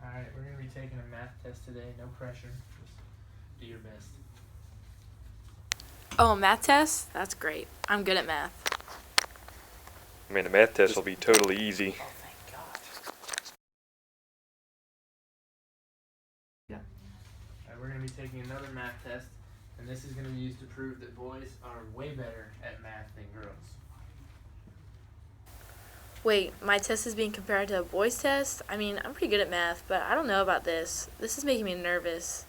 Alright, we're going to be taking a math test today. No pressure. Just do your best. Oh, a math test? That's great. I'm good at math. I mean, the math test will be totally easy. Oh, thank God. Yeah. Alright, we're going to be taking another math test, and this is going to be used to prove that boys are way better at math than girls. Wait, my test is being compared to a boy's test? I mean, I'm pretty good at math, but I don't know about this. This is making me nervous.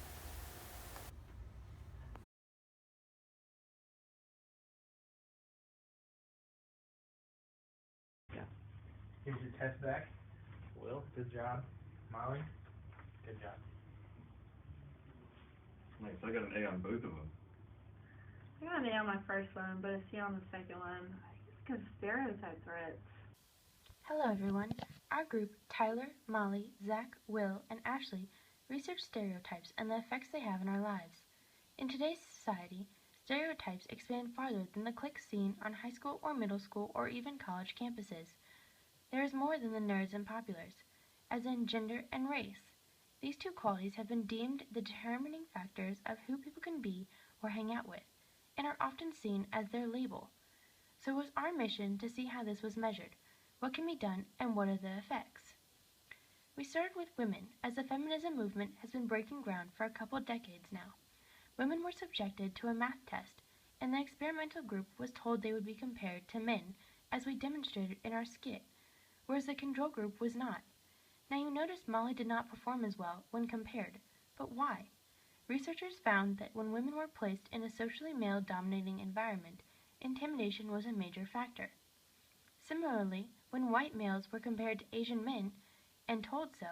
Here's your test back. Will, good job. Molly, good job. Nice, I got an A on both of them. I got an A on my first one, but a C on the second one. I think it's because stereotypes are it. Hello everyone. Our group, Tyler, Molly, Zach, Will, and Ashley, research stereotypes and the effects they have in our lives. In today's society, stereotypes expand farther than the cliques seen on high school or middle school or even college campuses. There is more than the nerds and populars, as in gender and race. These two qualities have been deemed the determining factors of who people can be or hang out with, and are often seen as their label. So it was our mission to see how this was measured, what can be done, and what are the effects. We started with women, as the feminism movement has been breaking ground for a couple decades now. Women were subjected to a math test, and the experimental group was told they would be compared to men, as we demonstrated in our skit, whereas the control group was not. Now you notice Molly did not perform as well when compared, but why? Researchers found that when women were placed in a socially male-dominating environment, intimidation was a major factor. Similarly, when white males were compared to Asian men and told so,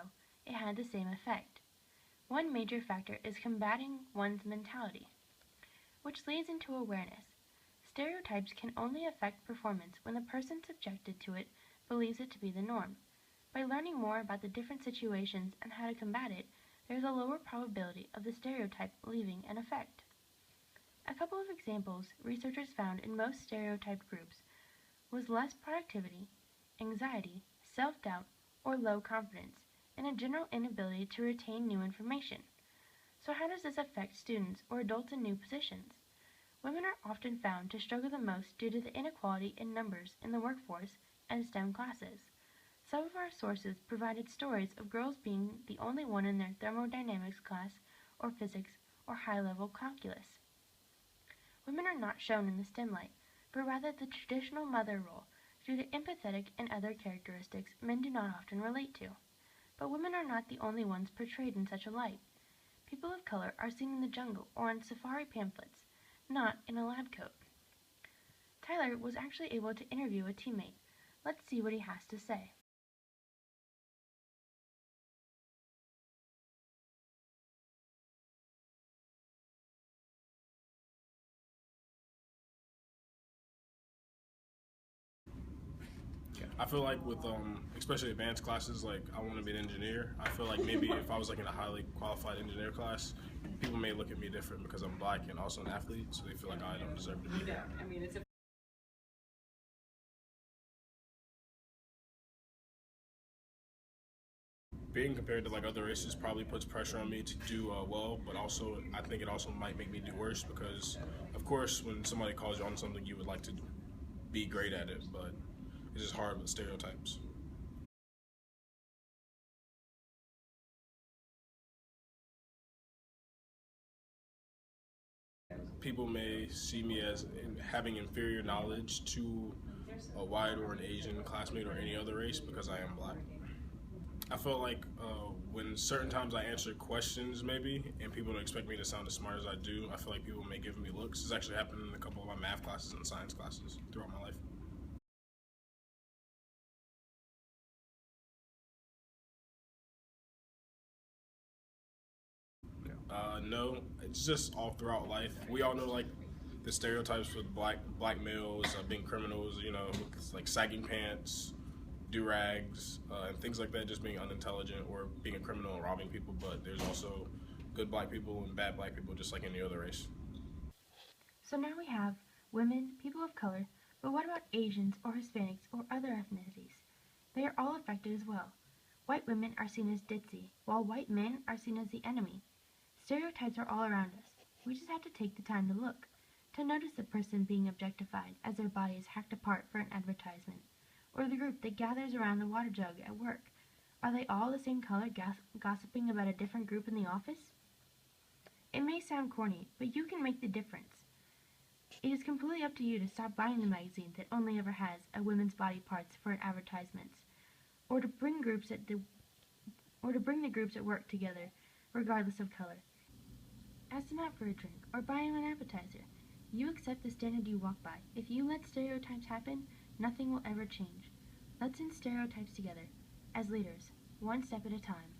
it had the same effect. One major factor is combating one's mentality, which leads into awareness. Stereotypes can only affect performance when the person subjected to it believes it to be the norm. By learning more about the different situations and how to combat it, there is a lower probability of the stereotype leaving an effect. A couple of examples researchers found in most stereotyped groups was less productivity, anxiety, self-doubt, or low confidence, and a general inability to retain new information. So how does this affect students or adults in new positions? Women are often found to struggle the most due to the inequality in numbers in the workforce and STEM classes. Some of our sources provided stories of girls being the only one in their thermodynamics class, or physics, or high-level calculus. Women are not shown in the STEM light, but rather the traditional mother role, due to empathetic and other characteristics men do not often relate to. But women are not the only ones portrayed in such a light. People of color are seen in the jungle or on safari pamphlets, not in a lab coat. Tyler was actually able to interview a teammate. Let's see what he has to say. I feel like with especially advanced classes, like I want to be an engineer. I feel like maybe if I was like in a highly qualified engineer class, people may look at me different because I'm black and also an athlete, so they feel like I don't deserve to be there. Being compared to like other races probably puts pressure on me to do well, but also I think it also might make me do worse because, of course, when somebody calls you on something, you would like to be great at it, but it's just hard with stereotypes. People may see me as having inferior knowledge to a white or an Asian classmate or any other race because I am black. I feel like when certain times I answer questions maybe and people don't expect me to sound as smart as I do, I feel like people may give me looks. This actually happened in a couple of my math classes and science classes throughout my life. No, it's just all throughout life. We all know like the stereotypes with black males being criminals, you know, with like sagging pants, do-rags, and things like that, just being unintelligent or being a criminal and robbing people, but there's also good black people and bad black people just like any other race. So now we have women, people of color, but what about Asians or Hispanics or other ethnicities? They are all affected as well. White women are seen as ditzy, while white men are seen as the enemy. Stereotypes are all around us. We just have to take the time to look, to notice the person being objectified as their body is hacked apart for an advertisement, or the group that gathers around the water jug at work. Are they all the same color gossiping about a different group in the office? It may sound corny, but you can make the difference. It is completely up to you to stop buying the magazine that only ever has a women's body parts for advertisements, or to bring the groups at work together, regardless of color. Ask them out for a drink, or buy them an appetizer. You accept the standard you walk by. If you let stereotypes happen, nothing will ever change. Let's end stereotypes together, as leaders, one step at a time.